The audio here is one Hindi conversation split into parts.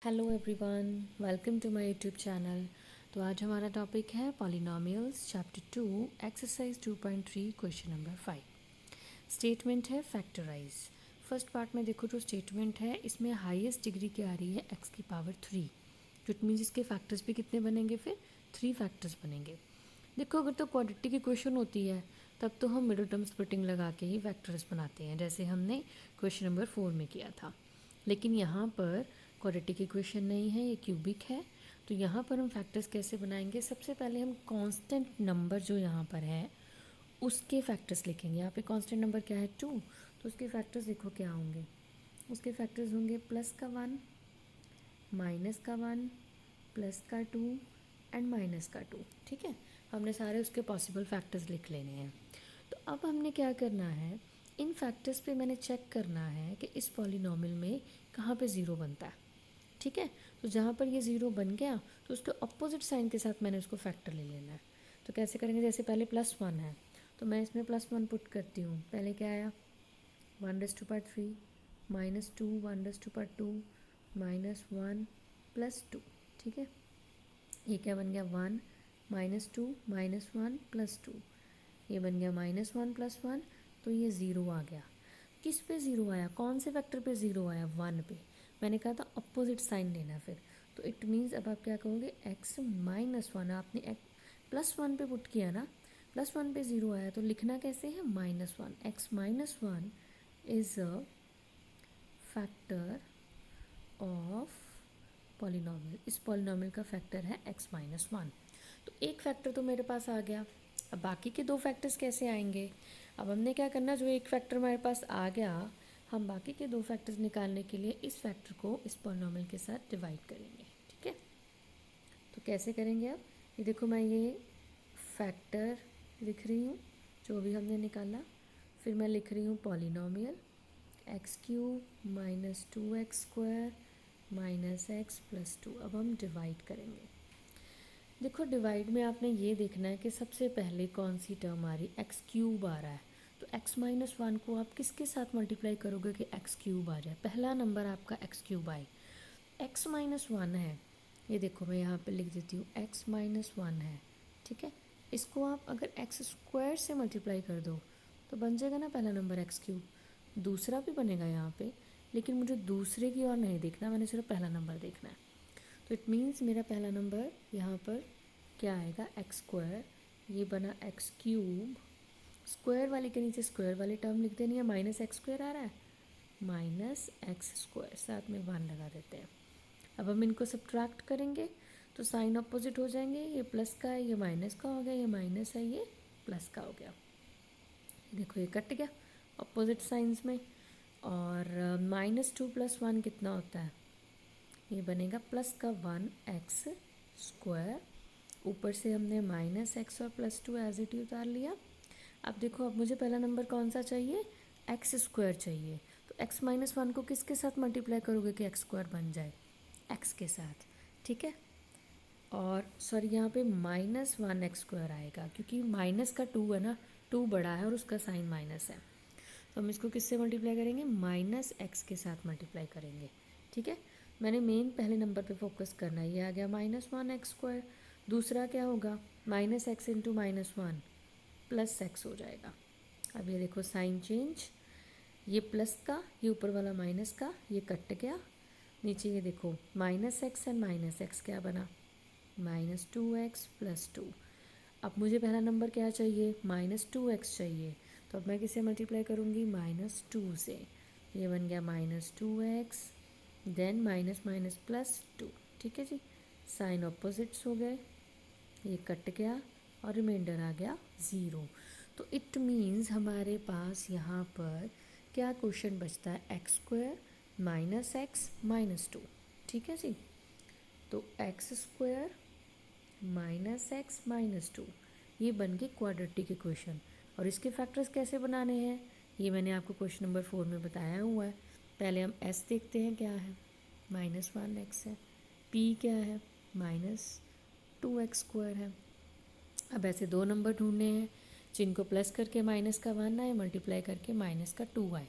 Hello everyone, welcome to my YouTube channel. तो आज हमारा टॉपिक है polynomials chapter 2 exercise 2.3 question number 5। Statement है फैक्टराइज। फर्स्ट पार्ट में देखो जो स्टेटमेंट है इसमें हाईएस्ट डिग्री की आ रही है x की पावर 3, जो इट मीन्स इसके फैक्टर्स भी कितने बनेंगे, फिर 3 फैक्टर्स बनेंगे। देखो अगर तो क्वाड्रेटिक इक्वेशन होती है तब तो हम मिडिल टर्म स्प्लिटिंग लगा के ही फैक्टर्स बनाते हैं, जैसे हमने क्वेश्चन नंबर 4 में किया था। लेकिन यहाँ पर क्वाड्रेटिक इक्वेशन नहीं है, ये क्यूबिक है। तो यहाँ पर हम फैक्टर्स कैसे बनाएंगे? सबसे पहले हम कांस्टेंट नंबर जो यहाँ पर है उसके फैक्टर्स लिखेंगे। यहाँ पे कांस्टेंट नंबर क्या है? 2। तो उसके फैक्टर्स देखो क्या होंगे। उसके फैक्टर्स होंगे प्लस का 1, माइनस का 1, प्लस का 2 एंड माइनस का 2। ठीक है, हमने सारे उसके पॉसिबल फैक्टर्स लिख लेने हैं। तो अब हमने क्या करना है, इन फैक्टर्स पे मैंने चेक करना है कि इस पॉलिनोमियल में कहाँ पे ज़ीरो बनता है। ठीक है, तो जहाँ पर ये ज़ीरो बन गया तो उसके अपोजिट साइन के साथ मैंने उसको फैक्टर ले लेना है। तो कैसे करेंगे? जैसे पहले +1 है तो मैं इसमें +1 पुट करती हूँ। पहले क्या आया? 1/3 -2 1/2 -1 +2। ठीक है, ये क्या बन गया? 1 -2 -1 +2। ये बन गया -1 +1। तो ये ज़ीरो आ गया। किस पे ज़ीरो आया? कौन से फैक्टर पे ज़ीरो आया? 1 पे। मैंने कहा था अपोजिट साइन लेना फिर। तो इट मीन्स अब आप क्या कहोगे? x-1। आपने +1 पे पुट किया ना, +1 पे ज़ीरो आया तो लिखना कैसे है? -1। x-1 is a factor of polynomial. इस पॉलिनोमियल का फैक्टर है x-1। तो एक फैक्टर तो मेरे पास आ गया। अब बाकी के दो फैक्टर्स कैसे आएंगे? अब हमने क्या करना, जो एक फैक्टर हमारे पास आ गया, हम बाकी के दो फैक्टर्स निकालने के लिए इस फैक्टर को इस पॉलिनोमियल के साथ डिवाइड करेंगे। ठीक है, तो कैसे करेंगे? अब ये देखो, मैं ये फैक्टर लिख रही हूँ जो भी हमने निकाला, फिर मैं लिख रही हूँ पॉलिनोमियल x³ -2x² -x +2। अब हम डिवाइड करेंगे। देखो डिवाइड में आपने ये देखना है कि सबसे पहले कौन सी टर्म आ रही? x³ आ रहा है। तो x-1 को आप किसके साथ मल्टीप्लाई करोगे कि x³ आ जाए? पहला नंबर आपका x³ आए। x-1 है, ये देखो मैं यहाँ पे लिख देती हूँ x-1 है। ठीक है, इसको आप अगर x² से मल्टीप्लाई कर दो तो बन जाएगा ना पहला नंबर x³। दूसरा भी बनेगा यहाँ पे, लेकिन मुझे दूसरे की ओर नहीं देखना, मैंने सिर्फ पहला नंबर देखना है। तो इट मीन्स मेरा पहला नंबर यहाँ पर क्या आएगा? x²। ये बना x³। स्क्वायर वाले के नीचे स्क्वायर वाली टर्म लिख देनी है, -x² आ रहा है, -x², साथ में 1 लगा देते हैं। अब हम इनको सब्ट्रैक्ट करेंगे तो साइन अपोजिट हो जाएंगे। ये प्लस का है, ये माइनस का हो गया, ये माइनस है, ये प्लस का हो गया। देखो ये कट गया अपोजिट साइंस में। और -2 + 1 कितना होता है? ये बनेगा प्लस का 1x²। ऊपर से हमने -x और +2 एज इट उतार लिया। अब देखो, अब मुझे पहला नंबर कौन सा चाहिए? x² चाहिए। तो x-1 को किसके साथ मल्टीप्लाई करोगे कि x² बन जाए? x के साथ। ठीक है, और सॉरी यहाँ पे -1x² आएगा क्योंकि माइनस का 2 है ना, 2 बड़ा है और उसका साइन माइनस है। तो हम इसको किससे मल्टीप्लाई करेंगे? -x के साथ मल्टीप्लाई करेंगे। ठीक है, मैंने मेन पहले नंबर पे फोकस करना है। ये आ गया -1x²। दूसरा क्या होगा? -x × -1 +x हो जाएगा। अब ये देखो साइन चेंज, ये प्लस का, ये ऊपर वाला माइनस का, ये कट गया। नीचे ये देखो -x एंड -x क्या बना? -2x + 2। अब मुझे पहला नंबर क्या चाहिए? -2x चाहिए। तो अब मैं किसे मल्टीप्लाई करूँगी? -2 से। ये बन गया -2x, देन माइनस माइनस +2। ठीक है जी, साइन अपोजिट्स हो गए, ये कट गया और रिमाइंडर आ गया 0। तो इट मीन्स हमारे पास यहाँ पर क्या क्वेश्चन बचता है? x² -x -2। ठीक है जी, तो x² -x -2 ये बन गई क्वाड्रेटिक इक्वेशन। और इसके फैक्टर्स कैसे बनाने हैं ये मैंने आपको क्वेश्चन नंबर 4 में बताया हुआ है। पहले हम s देखते हैं क्या है, -1x है। p क्या है? -2x² है। अब ऐसे दो नंबर ढूंढने हैं जिनको प्लस करके माइनस का 1 आए, मल्टीप्लाई करके -2 आए।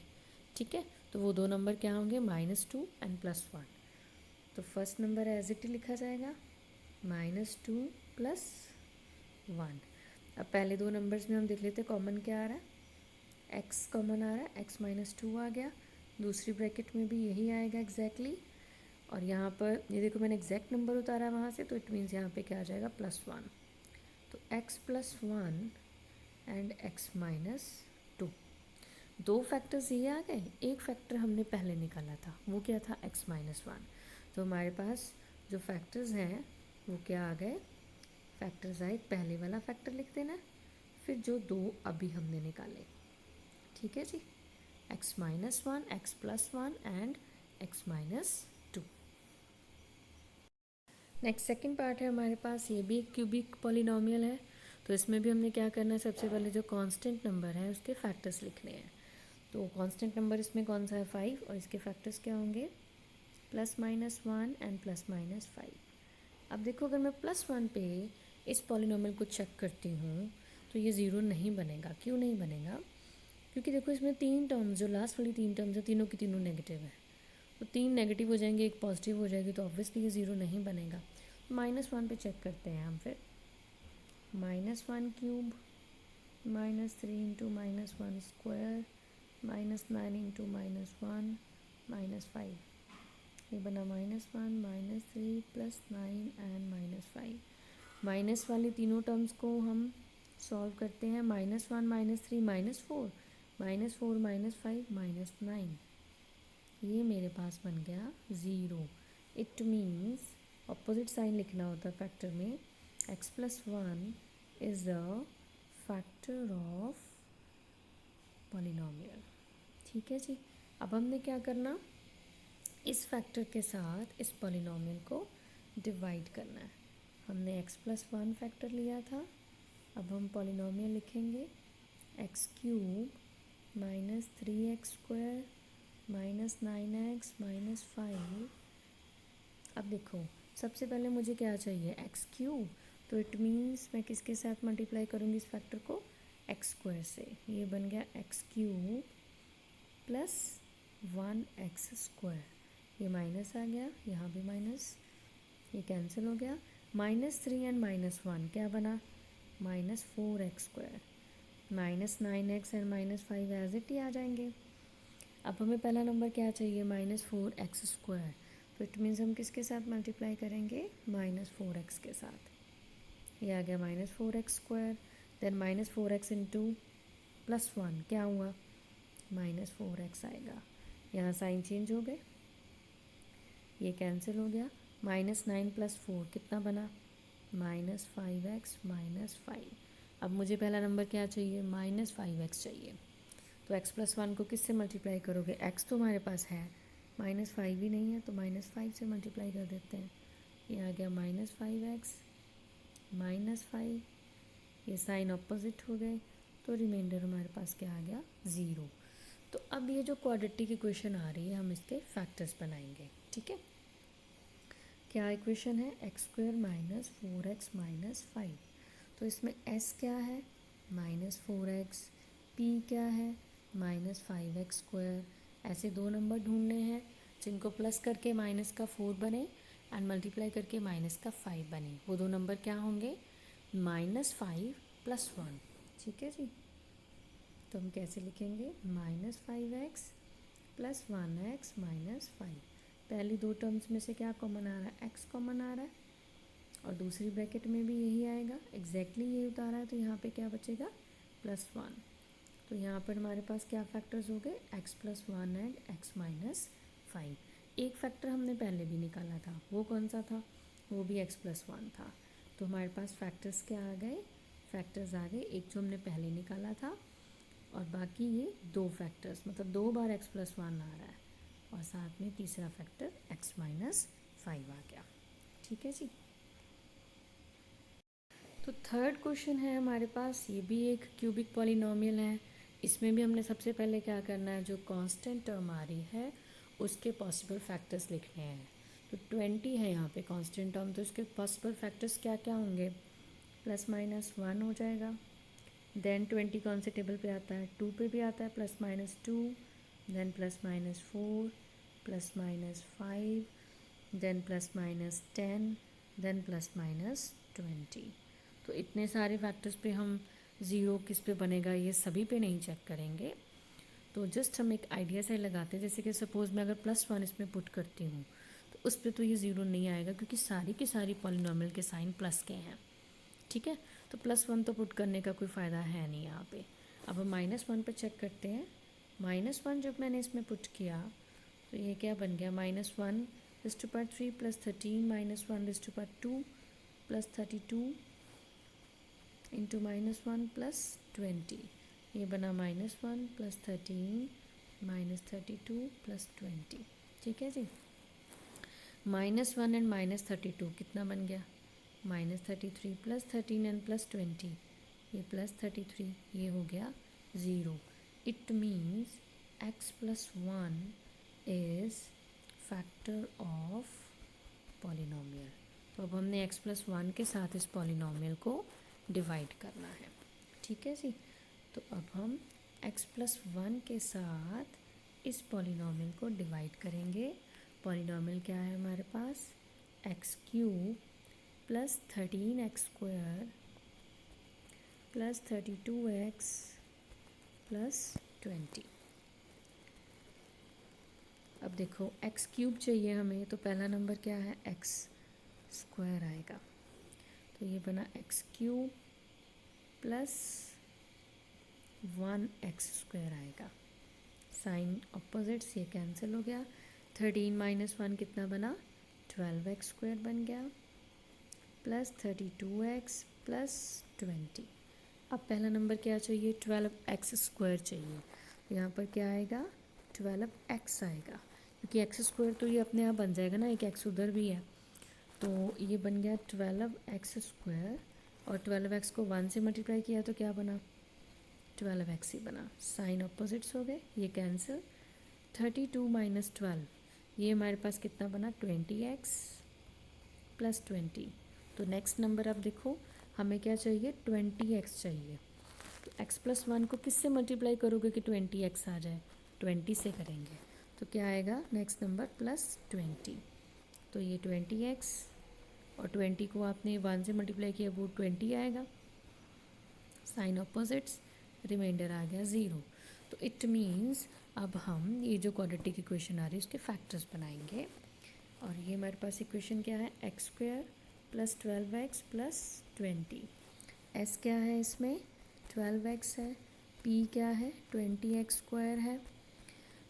ठीक है, तो वो दो नंबर क्या होंगे? -2 एंड +1। तो फर्स्ट नंबर एज इट लिखा जाएगा -2 + 1। अब पहले दो नंबर्स में हम देख लेते कॉमन क्या आ रहा है, x कॉमन आ रहा है, x -2 आ गया। दूसरी ब्रैकेट में भी यही आएगा एग्जैक्टली। और यहाँ पर ये देखो मैंने एग्जैक्ट नंबर उतारा है वहाँ से, तो इट मीन्स यहाँ पे क्या आ जाएगा +1। तो x + 1 एंड x - 2, दो फैक्टर्स ये आ गए। एक फैक्टर हमने पहले निकाला था, वो क्या था x - 1। तो हमारे पास जो फैक्टर्स हैं वो क्या आ गए, फैक्टर्स आए, पहले वाला फैक्टर लिख देना, फिर जो दो अभी हमने निकाले, ठीक है जी, x - 1, x + 1 and x - 2। Next second part है हमारे पास, ये भी एक क्यूबिक पॉलिनोमियल है। तो इसमें भी हमने क्या करना है, सबसे पहले जो कांस्टेंट नंबर है उसके फैक्टर्स लिखने हैं। तो कांस्टेंट नंबर इसमें कौन सा है, 5, और इसके फैक्टर्स क्या होंगे, +-1 एंड +-5। अब देखो अगर मैं +1 पे इस पॉलिनोमियल को चेक करती हूँ तो ये ज़ीरो नहीं बनेगा। क्यों नहीं बनेगा, क्योंकि देखो इसमें तीन टर्म्स, जो लास्ट वाली तीन टर्म्स है, तीनों की तीनों नेगेटिव है। तो तीन नेगेटिव हो जाएंगे, एक पॉजिटिव हो जाएगी, तो ऑब्वियसली ये ज़ीरो नहीं बनेगा। -1 पे चेक करते हैं हम फिर, -1 क्यूब, -3 × -1 स्क्वायर, -9 × -1 -5। ये बना -1 -3 +9 एंड -5। माइनस वाली तीनों टर्म्स को हम सॉल्व करते हैं, -1 -3 -4 -4 -5 -9, ये मेरे पास बन गया 0। इट मीन्स अपोजिट साइन लिखना होता है फैक्टर में, x + 1 is a factor of polynomial. ठीक है जी। अब हमने क्या करना, इस फैक्टर के साथ इस पॉलिनोमियल को डिवाइड करना है। हमने x + 1 फैक्टर लिया था, अब हम पॉलिनोमियल लिखेंगे x³ -3x² -9x -5। अब देखो सबसे पहले मुझे क्या चाहिए, x³, तो इट मीन्स मैं किसके साथ मल्टीप्लाई करूँगी इस फैक्टर को, x² से। ये बन गया x³ + 1x²। ये माइनस आ गया, यहाँ भी माइनस, ये कैंसिल हो गया। -3 एंड -1 क्या बना, -4x²। -9x and -5 as it ही आ जाएंगे। अब हमें पहला नंबर क्या चाहिए, -4x²। तो इट मीन्स हम किसके साथ मल्टीप्लाई करेंगे, -4x के साथ। ये आ गया -4x²। देन -4x × +1 क्या हुआ, -4x आएगा। यहाँ साइन चेंज हो गए, ये कैंसिल हो गया। -9 + 4 कितना बना, -5x -5। अब मुझे पहला नंबर क्या चाहिए, -5x चाहिए। तो x + 1 को किससे मल्टीप्लाई करोगे, x तो हमारे पास है, -5 ही नहीं है, तो -5 से मल्टीप्लाई कर देते हैं। ये आ गया -5x -5, ये साइन अपोजिट हो गए, तो रिमाइंडर हमारे पास क्या आ गया, 0। तो अब ये जो क्वाड्रेटिक इक्वेशन आ रही है, हम इसके फैक्टर्स बनाएंगे। ठीक है, क्या इक्वेशन है, x² - 4x - 5। तो इसमें s क्या है, -4x, p क्या है, -5x²। ऐसे दो नंबर ढूंढने हैं जिनको प्लस करके माइनस का 4 बने एंड मल्टीप्लाई करके माइनस का 5 बने। वो दो नंबर क्या होंगे, -5 + 1। ठीक है जी। तो हम कैसे लिखेंगे, -5x + 1x - 5। पहली दो टर्म्स में से क्या कॉमन आ रहा है, x कॉमन आ रहा है, और दूसरी ब्रैकेट में भी यही आएगा, एग्जैक्टली यही उतारा है, तो यहाँ पे क्या बचेगा, +1। तो यहाँ पर हमारे पास क्या फैक्टर्स हो गए, x + 1 एंड x - 5। एक फैक्टर हमने पहले भी निकाला था, वो कौन सा था, वो भी x + 1 था। तो हमारे पास फैक्टर्स क्या आ गए, फैक्टर्स आ गए, एक जो हमने पहले निकाला था और बाकी ये दो फैक्टर्स, मतलब 2 बार x + 1 आ रहा है, और साथ में तीसरा फैक्टर x - 5 आ गया। ठीक है जी। तो थर्ड क्वेश्चन है हमारे पास, ये भी एक क्यूबिक पॉलिनोमियल है। इसमें भी हमने सबसे पहले क्या करना है, जो कांस्टेंट टर्म आ रही है उसके पॉसिबल फैक्टर्स लिखने हैं। तो 20 है यहाँ पे कांस्टेंट टर्म, तो इसके पॉसिबल फैक्टर्स क्या क्या होंगे, +-1 हो जाएगा। देन 20 कौन से टेबल पे आता है, 2 पे भी आता है, +-2, then +-4, +-5, then plus minus 10, then plus minus 20। तो इतने सारे फैक्टर्स पे हम ज़ीरो किस पे बनेगा ये सभी पे नहीं चेक करेंगे। तो जस्ट हम एक आइडिया से लगाते हैं, जैसे कि सपोज़ मैं अगर +1 इसमें पुट करती हूँ तो उस पर तो ये ज़ीरो नहीं आएगा क्योंकि सारी की सारी पॉलिनॉमियल के साइन प्लस के हैं। ठीक है, तो +1 तो पुट करने का कोई फ़ायदा है नहीं यहाँ पे। अब हम -1 पे चेक करते हैं। -1 जब मैंने इसमें पुट किया तो ये क्या बन गया, -1⁻³ + 13 -1⁻² + 32 इंटू -1 + 20। ये बना -1 + 13 -32 + 20। ठीक है जी। -1 एंड -32 कितना बन गया, -33 + 13 एंड +20, ये +33, ये हो गया 0। It means x + 1 is factor of polynomial. तो अब हमने x + 1 के साथ इस पॉलिनॉमियल को डिवाइड करना है। ठीक है जी। तो अब हम x + 1 के साथ इस पॉलिनॉमियल को डिवाइड करेंगे। पॉलिनॉमियल क्या है हमारे पास, x³ + 13x² + 32x + 20। अब देखो x³ चाहिए हमें, तो पहला नंबर क्या है, x² आएगा। तो ये बना x³ + 1x² आएगा। साइन ऑपोजिट्स, ये कैंसिल हो गया। 13 - 1 कितना बना, 12x² बन गया + 32x + 20। अब पहला नंबर क्या चाहिए, 12x² चाहिए। तो यहाँ पर क्या आएगा, 12x आएगा, क्योंकि x² तो ये अपने आप बन जाएगा ना, एक x उधर भी है। तो ये बन गया 12x², और 12x को 1 से मल्टीप्लाई किया तो क्या बना, 12x ही बना। साइन अपोजिट्स हो गए, ये कैंसिल। 32 - 12, ये हमारे पास कितना बना, 20x + 20। तो नेक्स्ट नंबर आप देखो, हमें क्या चाहिए, 20x चाहिए। तो x + 1 को किससे मल्टीप्लाई करोगे कि 20x आ जाए, 20 से करेंगे। तो क्या आएगा नेक्स्ट नंबर, +20। तो ये 20x, और 20 को आपने 1 से मल्टीप्लाई किया, वो 20 आएगा। साइन ऑपोजिट्स, रिमाइंडर आ गया 0। तो इट मीन्स अब हम ये जो क्वाड्रेटिक इक्वेशन आ रही है उसके फैक्टर्स बनाएंगे। और ये हमारे पास इक्वेशन क्या है, x² + 12x + 20। s क्या है इसमें, 12x है। p क्या है, 20x² है।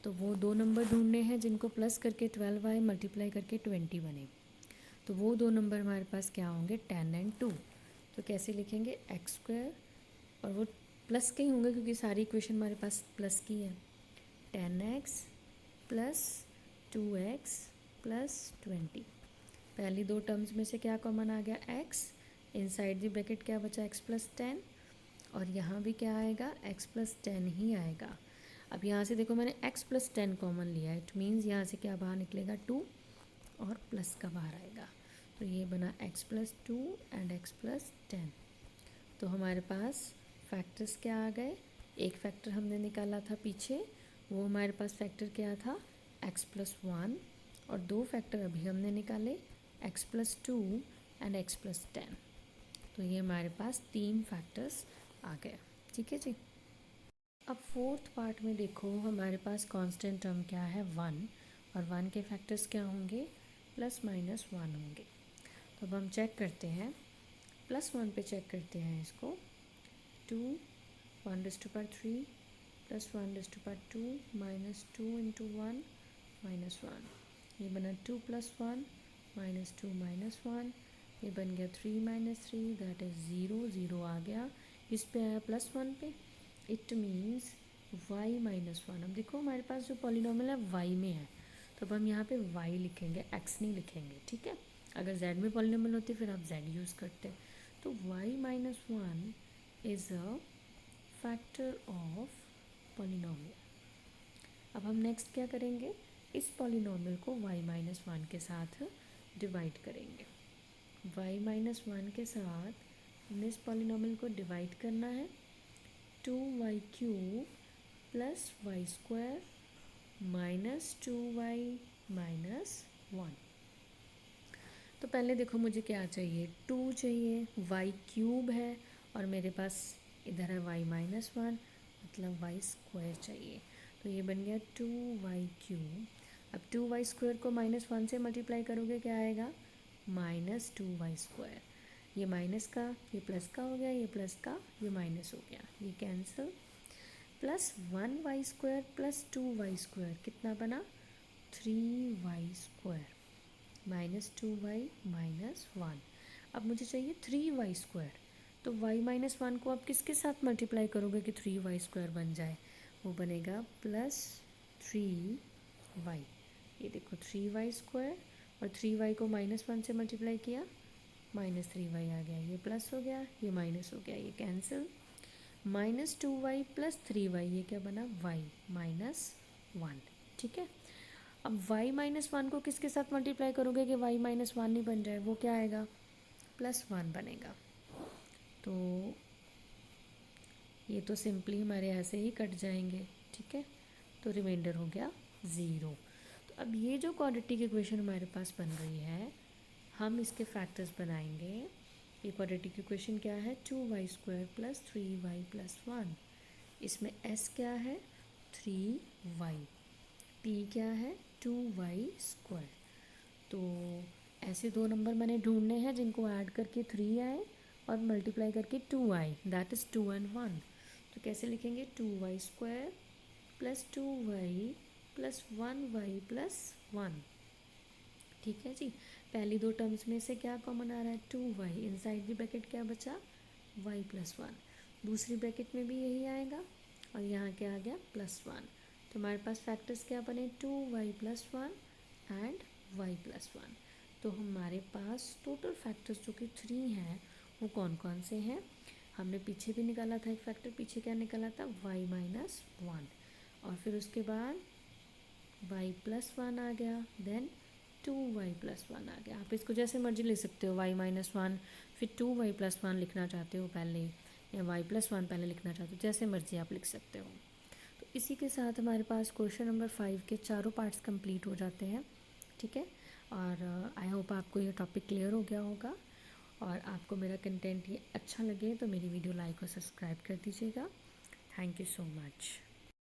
तो वो दो नंबर ढूंढने हैं जिनको प्लस करके 12 आए, मल्टीप्लाई करके 20 बने। तो वो दो नंबर हमारे पास क्या होंगे, 10 और 2। तो कैसे लिखेंगे, x², और वो प्लस के ही होंगे क्योंकि सारी इक्वेशन हमारे पास प्लस की है। 10x + 2x + 20। पहली दो टर्म्स में से क्या कॉमन आ गया, x। इनसाइड दी ब्रैकेट क्या बचा, x + 10, और यहाँ भी क्या आएगा, x + 10 ही आएगा। अब यहाँ से देखो मैंने x + 10 कॉमन लिया है, इट मीन्स यहाँ से क्या बाहर निकलेगा, 2, और प्लस का बाहर आएगा। तो ये बना x + 2 एंड x + 10। तो हमारे पास फैक्टर्स क्या आ गए, एक फैक्टर हमने निकाला था पीछे, वो हमारे पास फैक्टर क्या था, x + 1, और दो फैक्टर अभी हमने निकाले, x + 2 एंड x + 10। तो ये हमारे पास 3 फैक्टर्स आ गए। ठीक है जी। अब फोर्थ पार्ट में देखो, हमारे पास कांस्टेंट टर्म क्या है, 1, और 1 के फैक्टर्स क्या होंगे, +- 1 होंगे। तो अब हम चेक करते हैं, +1 पे चेक करते हैं इसको। 2 1⁻³ + 1⁻² -2 × 1 -1। ये बना 2 + 1 -2 -1। ये बन गया 3 - 3, दैट इज़ 0, 0 आ गया। इस पे आया +1 पे, इट मीन्स y - 1। अब देखो हमारे पास जो पॉलिनॉमियल है y में है, तो अब हम यहाँ पे y लिखेंगे, x नहीं लिखेंगे। ठीक है, अगर z में पॉलिनॉमियल होती फिर आप z यूज़ करते। तो y - 1 is a factor of polynomial. अब हम नेक्स्ट क्या करेंगे, इस पॉलिनॉमियल को y - 1 के साथ डिवाइड करेंगे। y - 1 के साथ हमने इस पॉलिनॉमियल को डिवाइड करना है। 2y³ + y² - 2y - 1। तो पहले देखो मुझे क्या चाहिए, 2 चाहिए, वाई क्यूब है और मेरे पास इधर है वाई माइनस वन, मतलब वाई स्क्वायर चाहिए। तो ये बन गया 2y³ अब 2y² को -1 से मल्टीप्लाई करोगे क्या आएगा, -2y²। ये माइनस का ये प्लस का हो गया, ये प्लस का ये माइनस हो गया, ये cancel. Plus 1y² plus 2y² कितना बना, 3y² -2y -1। अब मुझे चाहिए 3y²। तो y-1 को आप किसके साथ मल्टीप्लाई करोगे कि 3y² बन जाए, वो बनेगा +3y। ये देखो 3y² और 3y को -1 से मल्टीप्लाई किया, -3y आ गया, ये प्लस हो गया, ये माइनस हो गया, ये कैंसिल। -2y + 3y ये क्या बना, y -1। ठीक है। अब y-1 को किसके साथ मल्टीप्लाई करोगे कि y-1 नहीं बन जाए, वो क्या आएगा, +1 बनेगा। तो ये तो सिंपली हमारे ऐसे ही कट जाएंगे। ठीक है, तो रिमाइंडर हो गया 0। तो अब ये जो क्वाड्रेटिक इक्वेशन हमारे पास बन रही है, हम इसके फैक्टर्स बनाएंगे। ये क्वाड्रेटिक इक्वेशन क्या है, 2y² + 3y + 1। इसमें s क्या है, 3y, t क्या है, 2y²। तो ऐसे दो नंबर मैंने ढूंढने हैं जिनको ऐड करके 3 आए और मल्टीप्लाई करके 2 आए, दैट इज़ 2 and 1। तो कैसे लिखेंगे, 2y² + 2y + 1y + 1। ठीक है जी। पहली दो टर्म्स में से क्या कॉमन आ रहा है, 2y, इनसाइड द ब्रैकेट क्या बचा, y + 1। दूसरी ब्रैकेट में भी यही आएगा और यहाँ क्या आ गया, +1। तो हमारे पास फैक्टर्स क्या बने, 2y + 1 एंड y + 1। तो हमारे पास टोटल फैक्टर्स जो कि 3 हैं वो कौन कौन से हैं, हमने पीछे भी निकाला था एक फैक्टर, पीछे क्या निकाला था, y - 1, और फिर उसके बाद y + 1 आ गया, देन 2y + 1 आ गया। आप इसको जैसे मर्जी ले सकते हो, y - 1 फिर 2y + 1 लिखना चाहते हो पहले, या y + 1 पहले लिखना चाहते हो, जैसे मर्जी आप लिख सकते हो। तो इसी के साथ हमारे पास क्वेश्चन नंबर 5 के चारों पार्ट्स कंप्लीट हो जाते हैं। ठीक है, और आई होप आपको ये टॉपिक क्लियर हो गया होगा, और आपको मेरा कंटेंट ये अच्छा लगे तो मेरी वीडियो लाइक और सब्सक्राइब कर दीजिएगा। Thank you so much.